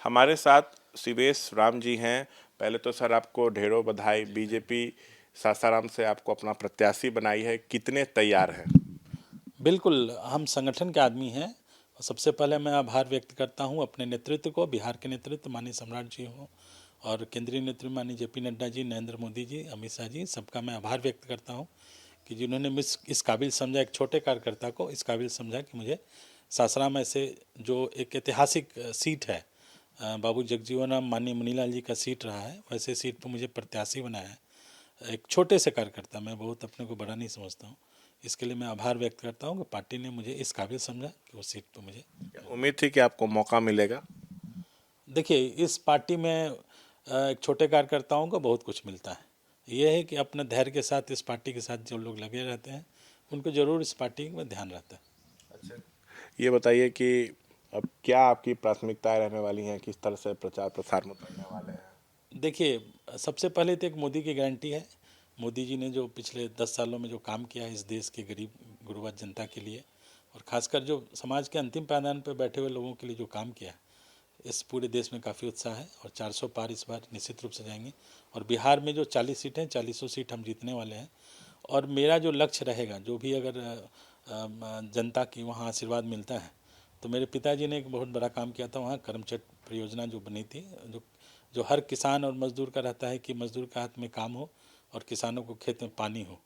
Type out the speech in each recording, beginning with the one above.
हमारे साथ शिवेश राम जी हैं। पहले तो सर आपको ढेरों बधाई। बीजेपी सासाराम से आपको अपना प्रत्याशी बनाई है, कितने तैयार हैं? बिल्कुल, हम संगठन के आदमी हैं। सबसे पहले मैं आभार व्यक्त करता हूं अपने नेतृत्व को, बिहार के नेतृत्व माननीय सम्राट जी हों और केंद्रीय नेतृत्व माननीय जेपी नड्डा जी, नरेंद्र मोदी जी, अमित शाह जी, सबका मैं आभार व्यक्त करता हूं कि जिन्होंने मुझ इस काबिल समझा, एक छोटे कार्यकर्ता को इस काबिल समझा कि मुझे सासाराम ऐसे जो एक ऐतिहासिक सीट है, बाबू जगजीवन राम माननीय मुनीलाल जी का सीट रहा है, वैसे सीट पर मुझे प्रत्याशी बनाया है। एक छोटे से कार्यकर्ता, मैं बहुत अपने को बड़ा नहीं समझता हूँ। इसके लिए मैं आभार व्यक्त करता हूँ कि पार्टी ने मुझे इस काबिल समझा कि वो सीट पर मुझे। उम्मीद थी कि आपको मौका मिलेगा? देखिए, इस पार्टी में एक छोटे कार्यकर्ताओं को बहुत कुछ मिलता है। ये है कि अपने धैर्य के साथ इस पार्टी के साथ जो लोग लगे रहते हैं उनको ज़रूर इस पार्टी में ध्यान रहता है। अच्छा, ये बताइए कि अब क्या आपकी प्राथमिकताएं रहने वाली हैं, किस तरह से प्रचार प्रसार में उतरने वाले हैं? देखिए, सबसे पहले तो एक मोदी की गारंटी है। मोदी जी ने जो पिछले 10 सालों में जो काम किया है इस देश के गरीब गुरबा जनता के लिए, और ख़ासकर जो समाज के अंतिम पायदान पर बैठे हुए लोगों के लिए जो काम किया है, इस पूरे देश में काफ़ी उत्साह है और 400 पार इस बार निश्चित रूप से जाएंगे। और बिहार में जो 40 सीटें हैं, 40 सीट हम जीतने वाले हैं। और मेरा जो लक्ष्य रहेगा, जो भी अगर जनता की वहाँ आशीर्वाद मिलता है, तो मेरे पिताजी ने एक बहुत बड़ा काम किया था वहाँ, करमचट परियोजना जो बनी थी, जो जो हर किसान और मजदूर का रहता है कि मजदूर के हाथ में काम हो और किसानों को खेत में पानी हो।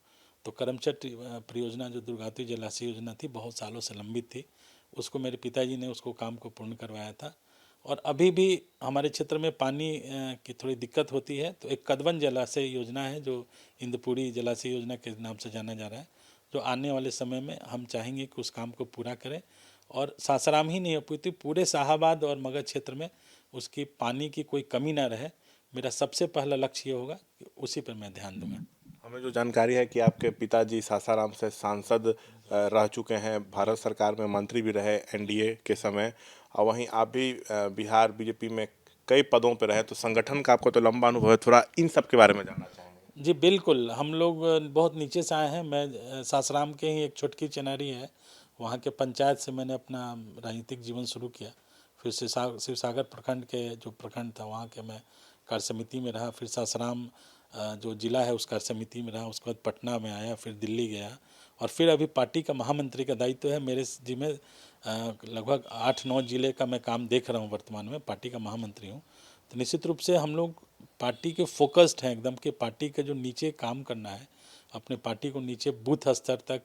तो करमचट परियोजना जो दुर्गावती जलाशय योजना थी, बहुत सालों से लंबित थी, उसको मेरे पिताजी ने उसको काम को पूर्ण करवाया था। और अभी भी हमारे क्षेत्र में पानी की थोड़ी दिक्कत होती है, तो एक कदवन जलाशय योजना है जो इंदपुरी जलाशय योजना के नाम से जाना जा रहा है, जो आने वाले समय में हम चाहेंगे कि उस काम को पूरा करें। और सासाराम ही नहीं हो, पूरे शाहाबाद और मगध क्षेत्र में उसकी पानी की कोई कमी ना रहे। मेरा सबसे पहला लक्ष्य ये होगा कि उसी पर मैं ध्यान दूंगा। हमें जो जानकारी है कि आपके पिताजी सासाराम से सांसद रह चुके हैं, भारत सरकार में मंत्री भी रहे एनडीए के समय, और वहीं आप भी बिहार बीजेपी में कई पदों पर रहे, तो संगठन का आपको तो लंबा अनुभव है, थोड़ा इन सब के बारे में जानना चाहेंगे? जी बिल्कुल, हम लोग बहुत नीचे से आए हैं। मैं सासाराम के ही एक छोटकी चनारी है, वहाँ के पंचायत से मैंने अपना राजनीतिक जीवन शुरू किया। फिर शिव सागर प्रखंड के जो प्रखंड था वहाँ के मैं कार्य समिति में रहा। फिर सासाराम जो ज़िला है उस कार्य समिति में रहा। उसके बाद पटना में आया, फिर दिल्ली गया, और फिर अभी पार्टी का महामंत्री का दायित्व है मेरे जिम्मे। लगभग 8-9 ज़िले का मैं काम देख रहा हूँ वर्तमान में, पार्टी का महामंत्री हूँ। तो निश्चित रूप से हम लोग पार्टी के फोकस्ड हैं एकदम, कि पार्टी का जो नीचे काम करना है, अपने पार्टी को नीचे बूथ स्तर तक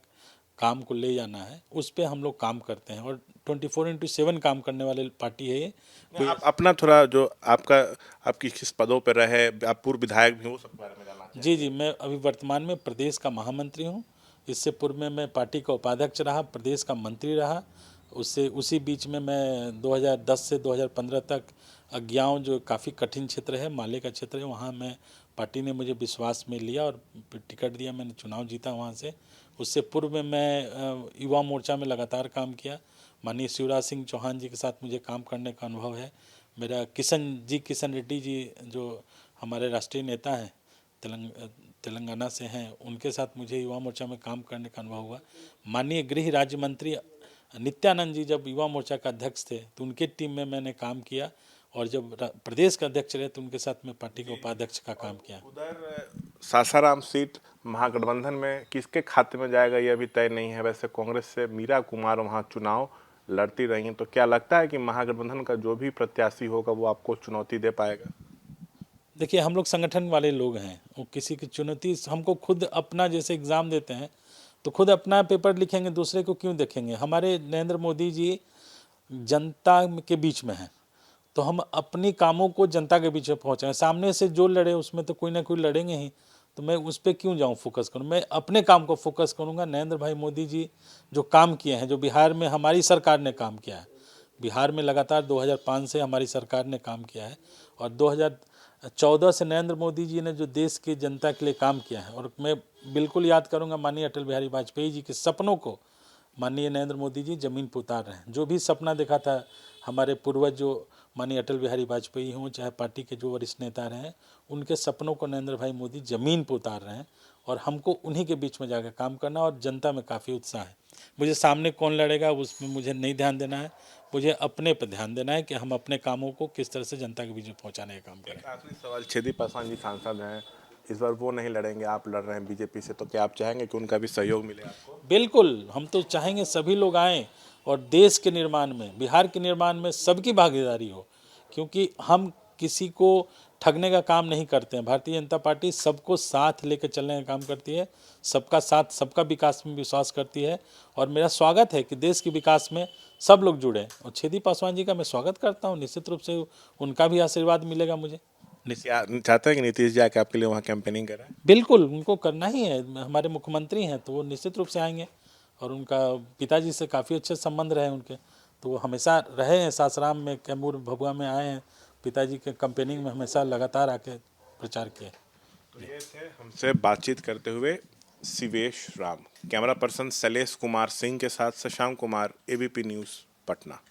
काम को ले जाना है, उस पर हम लोग काम करते हैं। और 24/7 काम करने वाले पार्टी है ये। कोई आप अपना थोड़ा जो आपका आपकी किस पदों पर रहे, आप पूर्व विधायक भी हो, सब के बारे में जानना जी चाहेंगे? जी, मैं अभी वर्तमान में प्रदेश का महामंत्री हूँ। इससे पूर्व में मैं पार्टी का उपाध्यक्ष रहा, प्रदेश का मंत्री रहा। उससे उसी बीच में मैं 2010 से 2015 तक अज्ञाव जो काफ़ी कठिन क्षेत्र है, माले का क्षेत्र है, वहाँ मैं पार्टी ने मुझे विश्वास में लिया और टिकट दिया, मैंने चुनाव जीता वहाँ से। उससे पूर्व में मैं युवा मोर्चा में लगातार काम किया। माननीय शिवराज सिंह चौहान जी के साथ मुझे काम करने का अनुभव है। मेरा किशन रेड्डी जी जो हमारे राष्ट्रीय नेता हैं, तेलंगाना से हैं, उनके साथ मुझे युवा मोर्चा में काम करने का अनुभव हुआ। माननीय गृह राज्य मंत्री नित्यानंद जी जब युवा मोर्चा का अध्यक्ष थे तो उनके टीम में मैंने काम किया, और जब प्रदेश का अध्यक्ष रहे तो उनके साथ मैं पार्टी के उपाध्यक्ष का काम किया। उधर सासाराम सीट महागठबंधन में किसके खाते में जाएगा ये अभी तय नहीं है। वैसे कांग्रेस से मीरा कुमार वहाँ चुनाव लड़ती रही हैं, तो क्या लगता है कि महागठबंधन का जो भी प्रत्याशी होगा वो आपको चुनौती दे पाएगा? देखिए, हम लोग संगठन वाले लोग हैं, वो किसी की चुनौती, हमको खुद अपना जैसे एग्ज़ाम देते हैं तो खुद अपना पेपर लिखेंगे, दूसरे को क्यों देखेंगे। हमारे नरेंद्र मोदी जी जनता के बीच में हैं, तो हम अपनी कामों को जनता के बीच में पहुँचाएं। सामने से जो लड़े उसमें तो कोई ना कोई लड़ेंगे ही, तो मैं उस पर क्यों जाऊं फोकस करूं। मैं अपने काम को फोकस करूंगा। नरेंद्र भाई मोदी जी जो काम किए हैं, जो बिहार में हमारी सरकार ने काम किया है, बिहार में लगातार 2005 से हमारी सरकार ने काम किया है, और 2014 से नरेंद्र मोदी जी ने जो देश की जनता के लिए काम किया है, और मैं बिल्कुल याद करूंगा माननीय अटल बिहारी वाजपेयी जी के सपनों को माननीय नरेंद्र मोदी जी ज़मीन पर उतार रहे हैं। जो भी सपना देखा था हमारे पूर्वज, जो माननीय अटल बिहारी वाजपेयी हों, चाहे पार्टी के जो वरिष्ठ नेता रहे हैं, उनके सपनों को नरेंद्र भाई मोदी ज़मीन पर उतार रहे हैं, और हमको उन्हीं के बीच में जाकर काम करना, और जनता में काफ़ी उत्साह है। मुझे सामने कौन लड़ेगा उसमें मुझे नहीं ध्यान देना है, मुझे अपने पर ध्यान देना है कि हम अपने कामों को किस तरह से जनता के बीच में पहुंचाने का काम करें। आखिरी सवाल, छेदी पासवान जी सांसद हैं, इस बार वो नहीं लड़ेंगे, आप लड़ रहे हैं बीजेपी से, तो क्या आप चाहेंगे कि उनका भी सहयोग मिले आपको? बिल्कुल, हम तो चाहेंगे सभी लोग आएँ और देश के निर्माण में, बिहार के निर्माण में सबकी भागीदारी हो, क्योंकि हम किसी को ठगने का काम नहीं करते हैं। भारतीय जनता पार्टी सबको साथ लेकर चलने का काम करती है, सबका साथ सबका विकास में विश्वास करती है और मेरा स्वागत है कि देश के विकास में सब लोग जुड़े और छेदी पासवान जी का मैं स्वागत करता हूँ। निश्चित रूप से उनका भी आशीर्वाद मिलेगा मुझे। क्या चाहते हैं कि नीतीश जी आके आपके लिए वहाँ कैंपेनिंग करें? बिल्कुल, उनको करना ही है, हमारे मुख्यमंत्री हैं तो वो निश्चित रूप से आएंगे और उनका पिताजी से काफ़ी अच्छे संबंध रहे उनके, तो वो हमेशा रहे हैं सासाराम में, कैमूर भभुआ में आए हैं, पिताजी के कैंपेनिंग में हमेशा लगातार आके प्रचार किए। तो ये थे हमसे बातचीत करते हुए शिवेश राम। कैमरा पर्सन शैलेश कुमार सिंह के साथ शशांक कुमार, एबीपी न्यूज़ पटना।